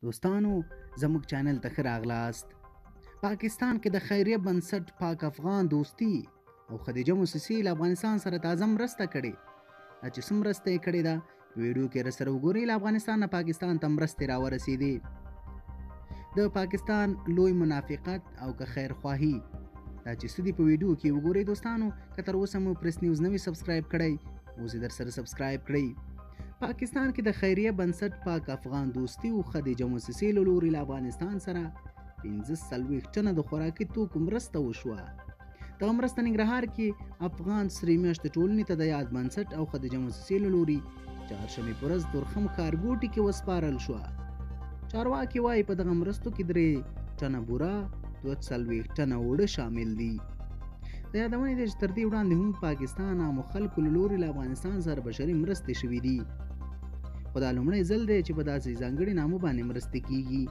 دوستانو زموږ چینل ته ښه راغلاست. پاکستان کې د خیریه بنسټ پاک افغان دوستي او خدیجه موسسي له افغانستان سره تازه مرسته کړې. دا چې څه مرسته یې کړې ده په ویډیو کې راسره وګورئ. له افغانستان نه پاکستان ته مرستې راورسېدې. د پاکستان لوی منافقت او که خیرخواهي دا چې څه دي په ویډیو کې وګورئ. دوستانو که تر اوسه مو پریس نیوز نه وي سبسکرایب کړئ، اوس یې درسره سبسکرایب کړئ. پاکستان کې د خیریه بنسټ پاک افغان دوستي او خدیجه موسسي له لوري له افغانستان سره 45 ټنه د خوراکي توکو مرسته وشوه. دغه مرسته ننګرهار کې افغان سرې میاشتې ټولنې ته د یاد بنسټ او خدیجه موسسي له لوري چهارشنبې په ورځ تورخم ښارګوټي کې وسپارل شوه. چارواکي وایي په دغه مرستو کې 3 ټنه بوره 42 ټنه اوړه شامل دي. د یادونې ده چې تر دې وړاندې هم پاکستان عامو خلکو له لوري له افغانستان سره بشري مرستې شوي دي، خو دا لومړی ځل دی چې په داسې ځانګړي نامو باندې مرستې کیږي.